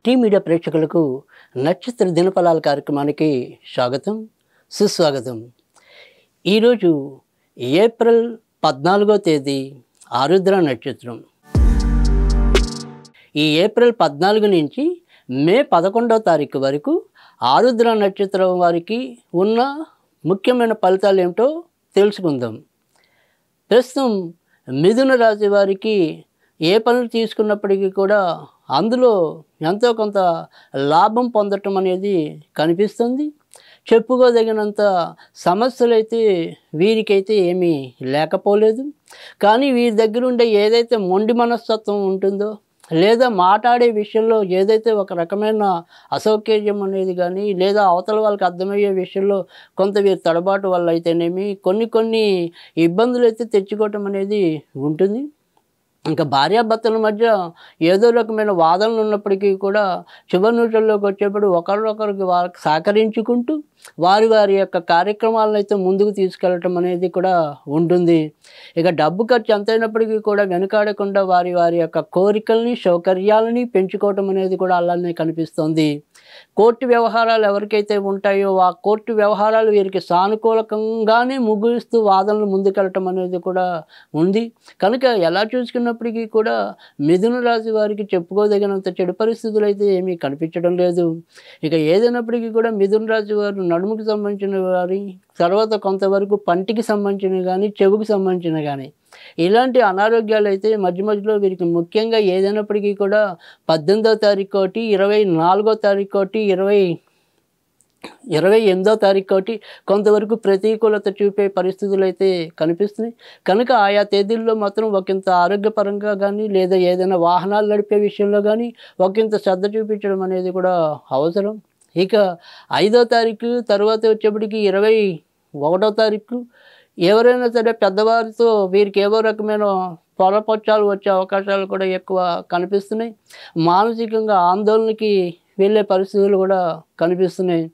Tea media ప్రేక్షకులకు నక్షత్ర దినఫలాల కార్యక్రమానికి స్వాగతం సుస్వాగతం. ఈరోజు ఏప్రిల్ 14వ తేదీ ఆరుద్ర నక్షత్రం. ఈ ఏప్రిల్ 14 నుంచి మే 11వ తారీఖు వరకు ఆరుద్ర నక్షత్రం వారికి ఉన్న ముఖ్యమైన ఫలితాలు ఏమిటో తెలుసుకుందాం. ప్రస్తుతం మిథున రాశి వారికి ఏ పనులు తీసుకున్నప్పటికీ కూడా అందులో ఎంతో కొంత లాభం పొందటం అనేది కనిపిస్తుంది. చెప్పుకోదగినంత సమస్యలు అయితే వీరికైతే ఏమీ లేకపోలేదు. కానీ వీరి దగ్గర ఉండే ఏదైతే మొండి మనస్తత్వం ఉంటుందో లేదా మాట్లాడే విషయంలో ఏదైతే ఒక రకమైన అసౌకర్యం అనేది కానీ లేదా అవతల వాళ్ళకి అర్థమయ్యే విషయంలో కొంత వీరి తడబాటు వల్ల అయితేనేమి కొన్ని ఇబ్బందులు అయితే తెచ్చుకోవటం అనేది ఉంటుంది. ఇంకా భార్యాభర్తల మధ్య ఏదో రకమైన వాదనలు ఉన్నప్పటికీ కూడా చివరి నిమిషంలోకి వచ్చేప్పుడు ఒకరినొకరికి వారికి సహకరించుకుంటూ వారి యొక్క కార్యక్రమాలను అయితే ముందుకు తీసుకెళ్ళటం అనేది కూడా ఉంటుంది. ఇక డబ్బు ఖర్చు ఎంతైనప్పటికీ కూడా వెనుకాడకుండా వారి యొక్క కోరికల్ని సౌకర్యాలని పెంచుకోవటం అనేది కూడా అలానే కనిపిస్తుంది. కోర్టు వ్యవహారాలు ఎవరికైతే ఉంటాయో ఆ కోర్టు వ్యవహారాలు వీరికి సానుకూలకంగానే ముగిస్తూ వాదనలు ముందుకెళ్ళటం అనేది కూడా ఉంది. కనుక ఎలా చూసుకున్నప్పటికీ కూడా మిథున రాశి వారికి చెప్పుకోదగినంత చెడు పరిస్థితులు అయితే ఏమీ కనిపించడం లేదు. ఇక ఏదైనప్పటికీ కూడా మిథున రాశి వారు నడుముకి సంబంధించిన వారి తర్వాత కొంతవరకు పంటికి సంబంధించినవి కానీ చెవుకి సంబంధించినవి కానీ ఇలాంటి అనారోగ్యాలు అయితే మధ్యలో వీరికి ముఖ్యంగా ఏదైనప్పటికీ కూడా 18వ తారీఖు ఒకటి 24వ తారీఖు ఒకటి 28వ తారీఖు ఒకటి కొంతవరకు ప్రతికూలత చూపే పరిస్థితులు అయితే కనిపిస్తున్నాయి. కనుక ఆయా తేదీల్లో మాత్రం ఒకంత ఆరోగ్యపరంగా కానీ లేదా ఏదైనా వాహనాలు నడిపే విషయంలో కానీ ఒకంత శ్రద్ధ చూపించడం అనేది కూడా అవసరం. ఇక 5వ తారీఖు తర్వాత వచ్చేప్పటికి 21వ తారీఖు ఎవరైనా సరే పెద్దవారితో వీరికి ఏవో రకమైన పొరపచ్చాలు వచ్చే అవకాశాలు కూడా ఎక్కువ కనిపిస్తున్నాయి. మానసికంగా ఆందోళనకి వెళ్ళే పరిస్థితులు కూడా కనిపిస్తున్నాయి.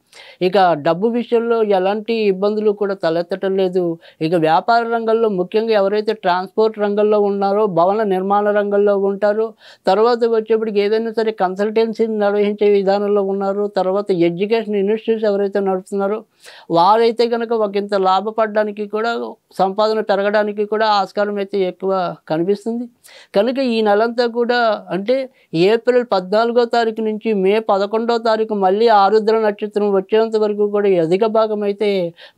ఇక డబ్బు విషయంలో ఎలాంటి ఇబ్బందులు కూడా తలెత్తటం లేదు. ఇక వ్యాపార రంగంలో ముఖ్యంగా ఎవరైతే ట్రాన్స్పోర్ట్ రంగంలో ఉన్నారో భవన నిర్మాణ రంగంలో ఉంటారో తర్వాత వచ్చేప్పటికి ఏదైనా సరే కన్సల్టెన్సీని నిర్వహించే విధానంలో ఉన్నారో తర్వాత ఎడ్యుకేషన్ ఇన్స్టిట్యూట్స్ ఎవరైతే నడుపుతున్నారో వారైతే కనుక ఒకంత లాభపడడానికి కూడా సంపాదన పెరగడానికి కూడా ఆస్కారం అయితే ఎక్కువ కనిపిస్తుంది. కనుక ఈ నెలంతా కూడా అంటే ఏప్రిల్ 14వ తారీఖు నుంచి మే 11వ తారీఖు మళ్ళీ ఆరుద్ర నక్షత్రం వచ్చేంత వరకు కూడా అధిక భాగం అయితే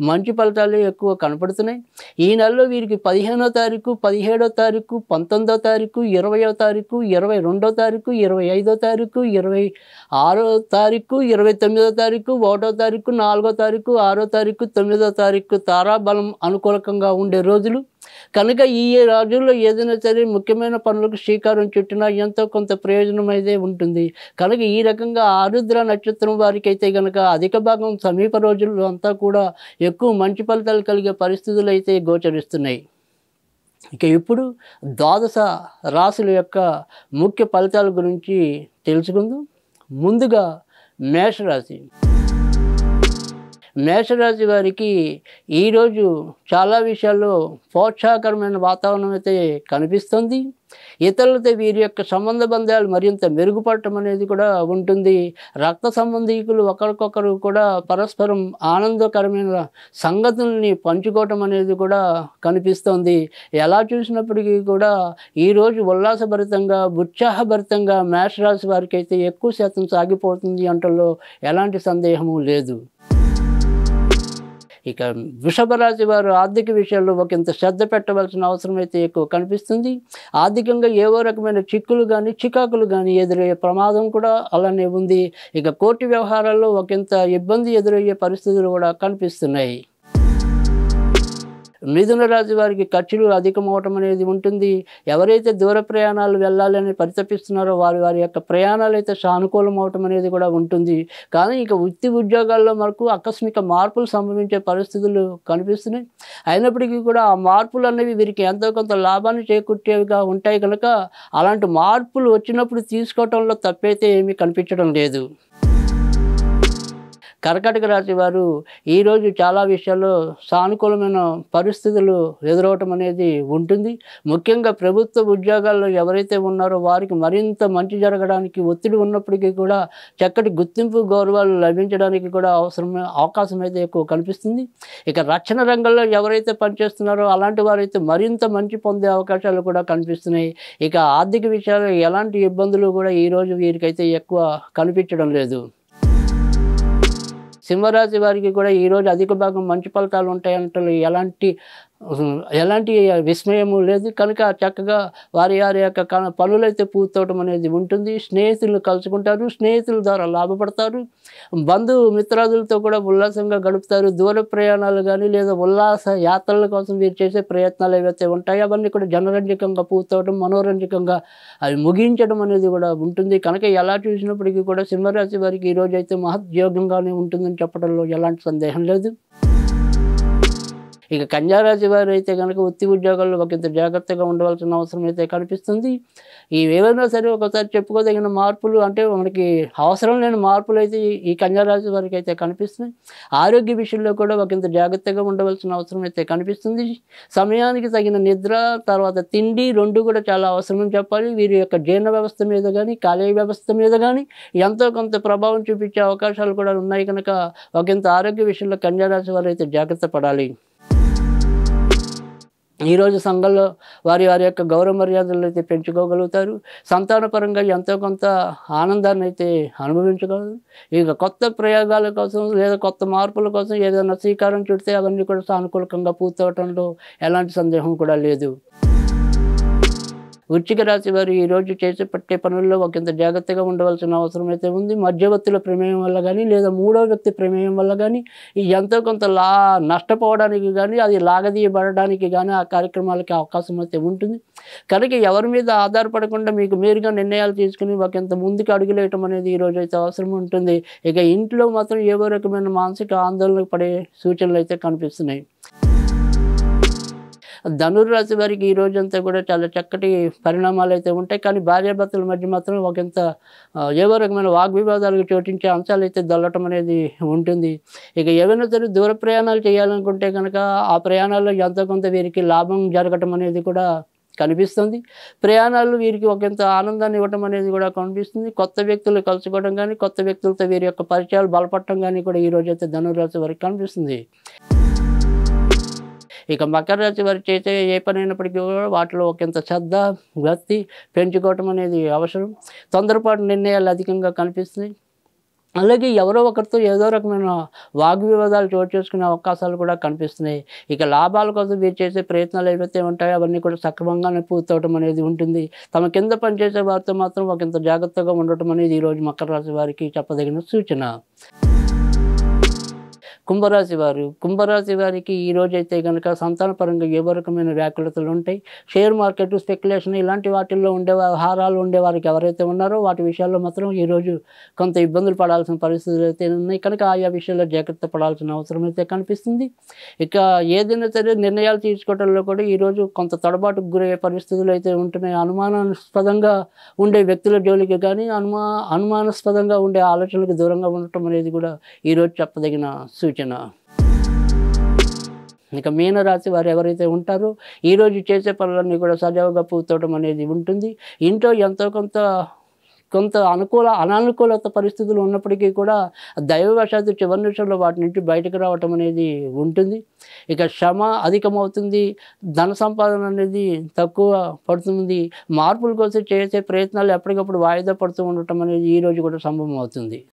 మంచి ఫలితాలు ఎక్కువ కనపడుతున్నాయి. ఈ నెలలో వీరికి 15వ తారీఖు 17వ తారీఖు 19వ తారీఖు 20వ తారీఖు 22వ తారీఖు 25వ తారీఖు 26వ తారీఖు 29వ తారీఖు 1వ తారీఖు 4వ తారీఖు 6వ తారీఖు 9వ తారీఖు తారాబలం అనుకూలకంగా ఉండే రోజులు. కనుక ఈ రోజుల్లో ఏదైనా సరే ముఖ్యమైన పనులకు శ్రీకారం చుట్టినా ఎంతో కొంత ప్రయోజనం అయితే ఉంటుంది. కనుక ఈ రకంగా ఆరుద్ర నక్షత్రం వారికి అయితే కనుక అధిక భాగం సమీప రోజుల్లో అంతా కూడా ఎక్కువ మంచి ఫలితాలు కలిగే పరిస్థితులు అయితే గోచరిస్తున్నాయి. ఇక ఇప్పుడు ద్వాదశ రాశుల యొక్క ముఖ్య ఫలితాల గురించి తెలుసుకుందాం. ముందుగా మేషరాశి. మేషరాశి వారికి ఈరోజు చాలా విషయాల్లో ప్రోత్సాహకరమైన వాతావరణం అయితే కనిపిస్తుంది. ఇతరులతో వీరి యొక్క సంబంధ బంధాలు మరింత మెరుగుపడటం అనేది కూడా ఉంటుంది. రక్త సంబంధీకులు ఒకరికొకరు కూడా పరస్పరం ఆనందకరమైన సంగతుల్ని పంచుకోవటం అనేది కూడా కనిపిస్తుంది. ఎలా చూసినప్పటికీ కూడా ఈరోజు ఉల్లాసభరితంగా ఉత్సాహభరితంగా మేషరాశి వారికి అయితే ఎక్కువ శాతం సాగిపోతుంది అంటలో ఎలాంటి సందేహము లేదు. ఇక వృషభ రాశి వారు ఆర్థిక విషయాల్లో ఒకంత శ్రద్ధ పెట్టవలసిన అవసరం అయితే ఎక్కువ కనిపిస్తుంది. ఆర్థికంగా ఏవో రకమైన చిక్కులు కానీ చికాకులు కానీ ఎదురయ్యే ప్రమాదం కూడా అలానే ఉంది. ఇక కోర్టు వ్యవహారాల్లో ఒకంత ఇబ్బంది ఎదురయ్యే పరిస్థితులు కూడా కనిపిస్తున్నాయి. మిథున రాశి వారికి ఖర్చులు అధికమవటం అనేది ఉంటుంది. ఎవరైతే దూర ప్రయాణాలు వెళ్ళాలని పరితపిస్తున్నారో వారి యొక్క ప్రయాణాలు అయితే సానుకూలం అవటం అనేది కూడా ఉంటుంది. కానీ ఇక వృత్తి ఉద్యోగాల్లో మనకు ఆకస్మిక మార్పులు సంభవించే పరిస్థితులు కనిపిస్తున్నాయి. అయినప్పటికీ కూడా ఆ మార్పులు అనేవి వీరికి ఎంతో కొంత లాభాన్ని చేకూర్చేవిగా ఉంటాయి. కనుక అలాంటి మార్పులు వచ్చినప్పుడు తీసుకోవటంలో తప్పైతే ఏమీ కనిపించడం లేదు. కర్కాటక రాశి వారు ఈరోజు చాలా విషయాల్లో సానుకూలమైన పరిస్థితులు ఎదురవటం అనేది ఉంటుంది. ముఖ్యంగా ప్రభుత్వ ఉద్యోగాల్లో ఎవరైతే ఉన్నారో వారికి మరింత మంచి జరగడానికి ఒత్తిడి ఉన్నప్పటికీ కూడా చక్కటి గుర్తింపు గౌరవాలు లభించడానికి కూడా అవకాశం అయితే ఎక్కువ కనిపిస్తుంది. ఇక రక్షణ రంగంలో ఎవరైతే పనిచేస్తున్నారో అలాంటి వారైతే మరింత మంచి పొందే అవకాశాలు కూడా కనిపిస్తున్నాయి. ఇక ఆర్థిక విషయాల్లో ఎలాంటి ఇబ్బందులు కూడా ఈరోజు వీరికైతే ఎక్కువ కనిపించడం లేదు. సింహరాశి వారికి కూడా ఈరోజు అధిక భాగం మంచి ఫలితాలు ఉంటాయంటే ఎలాంటి విస్మయము లేదు. కనుక చక్కగా వారి యొక్క పనులైతే పూర్తవటం అనేది ఉంటుంది. స్నేహితులను కలుసుకుంటారు, స్నేహితుల ద్వారా లాభపడతారు, మిత్రాదులతో కూడా ఉల్లాసంగా గడుపుతారు. దూర ప్రయాణాలు కానీ లేదా ఉల్లాస యాత్రల కోసం వీరు చేసే ప్రయత్నాలు ఏవైతే ఉంటాయో అవన్నీ కూడా జనరంజకంగా పూర్తవడం, మనోరంజకంగా అవి ముగించడం అనేది కూడా ఉంటుంది. కనుక ఎలా చూసినప్పటికీ కూడా సింహరాశి వారికి ఈరోజు అయితే మహద్యోగంగానే ఉంటుందని చెప్పడంలో ఎలాంటి సందేహం లేదు. ఇక కన్యారాశి వారు అయితే కనుక వృత్తి ఉద్యోగాల్లో ఒకంత జాగ్రత్తగా ఉండవలసిన అవసరం అయితే కనిపిస్తుంది. ఏవైనా సరే ఒకసారి చెప్పుకోదగిన మార్పులు అంటే మనకి అవసరం లేని మార్పులు అయితే ఈ కన్యారాశి వారికి అయితే కనిపిస్తున్నాయి. ఆరోగ్య విషయంలో కూడా ఒకంత జాగ్రత్తగా ఉండవలసిన అవసరం అయితే కనిపిస్తుంది. సమయానికి తగిన నిద్ర, తర్వాత తిండి రెండు కూడా చాలా అవసరం చెప్పాలి. వీరి యొక్క జీర్ణ వ్యవస్థ మీద కానీ కాలేయ వ్యవస్థ మీద కానీ ఎంతో కొంత ప్రభావం చూపించే అవకాశాలు కూడా ఉన్నాయి. కనుక ఒకంత ఆరోగ్య విషయంలో కన్యారాశి వారు అయితే జాగ్రత్త పడాలి. ఈరోజు సంఘంలో వారి యొక్క గౌరవ మర్యాదలు అయితే పెంచుకోగలుగుతారు. సంతానపరంగా ఎంతో కొంత ఆనందాన్ని అయితే అనుభవించగలరు. ఇక కొత్త ప్రయోగాల కోసం లేదా కొత్త మార్పుల కోసం ఏదైనా శ్రీకారం చుడితే అవన్నీ కూడా సానుకూలంగా పూర్తవటంలో ఎలాంటి సందేహం కూడా లేదు. వృశ్చిక రాశి వారు ఈరోజు చేపట్టే పనుల్లో ఒకంత జాగ్రత్తగా ఉండవలసిన అవసరం అయితే ఉంది. మధ్యవర్తుల ప్రమేయం వల్ల కానీ లేదా మూడో వ్యక్తి ప్రమేయం వల్ల కానీ ఎంతో కొంత నష్టపోవడానికి కానీ అది లాగదీయబడడానికి కానీ ఆ కార్యక్రమాలకి అవకాశం అయితే ఉంటుంది. కనుక ఎవరి మీద ఆధారపడకుండా మీకు మీరుగా నిర్ణయాలు తీసుకుని ఒకంత ముందుకు అడుగులేయటం అనేది ఈరోజు అయితే అవసరం ఉంటుంది. ఇక ఇంట్లో మాత్రం ఏవో రకమైన మానసిక ఆందోళన పడే సూచనలు అయితే కనిపిస్తున్నాయి. ధనుర్రాశి వారికి ఈ రోజంతా కూడా చాలా చక్కటి పరిణామాలు అయితే ఉంటాయి. కానీ భార్యాభర్తల మధ్య మాత్రం ఒకంత ఏవో రకమైన వాగ్వివాదాలకు చోటించే అంశాలు అయితే దొల్లటం అనేది ఉంటుంది. ఇక ఏవైనా సరే దూర ప్రయాణాలు చేయాలనుకుంటే కనుక ఆ ప్రయాణాల్లో ఎంతో కొంత వీరికి లాభం జరగటం అనేది కూడా కనిపిస్తుంది. ప్రయాణాలు వీరికి ఒకంత ఆనందాన్ని ఇవ్వటం అనేది కూడా కనిపిస్తుంది. కొత్త వ్యక్తులు కలుసుకోవడం కానీ కొత్త వ్యక్తులతో వీరి యొక్క పరిచయాలు బలపడటం కానీ కూడా ఈరోజు అయితే ధనుర్రాశి వారికి కనిపిస్తుంది. ఇక మకర రాశి వారు చేసే ఏ పని అయినప్పటికీ కూడా వాటిలో ఒకంత శ్రద్ధ భక్తి పెంచుకోవటం అనేది అవసరం. తొందరపాటు నిర్ణయాలు అధికంగా కనిపిస్తున్నాయి. అలాగే ఎవరో ఒకరితో ఏదో రకమైన వాగ్వివాదాలు చోటు చేసుకునే అవకాశాలు కూడా కనిపిస్తున్నాయి. ఇక లాభాల కోసం వీరు చేసే ప్రయత్నాలు ఏవైతే ఉంటాయో అవన్నీ కూడా సక్రమంగానే పూర్తవటం అనేది ఉంటుంది. తమ కింద పనిచేసే వారితో మాత్రం ఒకంత జాగ్రత్తగా ఉండటం అనేది ఈరోజు మకర రాశి వారికి చెప్పదగిన సూచన. కుంభరాశి వారికి ఈరోజైతే కనుక సంతానపరంగా ఏవో రకమైన వ్యాకులతలు ఉంటాయి. షేర్ మార్కెట్, స్పెక్యులేషన్ ఇలాంటి వాటిల్లో ఉండే వ్యవహారాలు ఉండే వారికి ఎవరైతే ఉన్నారో వాటి విషయాల్లో మాత్రం ఈరోజు కొంత ఇబ్బందులు పడాల్సిన పరిస్థితులు అయితే ఉన్నాయి. కనుక ఆయా విషయాల్లో జాగ్రత్త పడాల్సిన అవసరం అయితే కనిపిస్తుంది. ఇక ఏదైనా సరే నిర్ణయాలు తీసుకోవడంలో కూడా ఈరోజు కొంత తడబాటుకు గురయ్యే పరిస్థితులు అయితే ఉంటున్నాయి. అనుమానాస్పదంగా ఉండే వ్యక్తుల జోలికి కానీ అనుమానాస్పదంగా ఉండే ఆలోచనలకు దూరంగా ఉండటం అనేది కూడా ఈరోజు చెప్పదగిన సూచన. ఇక మీనరాశి వారు ఎవరైతే ఉంటారో ఈరోజు చేసే పనులన్నీ కూడా సజావుగా పూర్తవడం అనేది ఉంటుంది. ఇంట్లో ఎంతో కొంత అనానుకూలత పరిస్థితులు ఉన్నప్పటికీ కూడా దైవవశాత్తు చివరి నిమిషంలో వాటి నుంచి బయటకు రావటం అనేది ఉంటుంది. ఇక శ్రమ అధికమవుతుంది, ధన సంపాదన అనేది తక్కువ పడుతుంది. మార్పుల కోసం చేసే ప్రయత్నాలు ఎప్పటికప్పుడు వాయిదా పడుతూ ఉండటం అనేది ఈరోజు కూడా సంభవం అవుతుంది.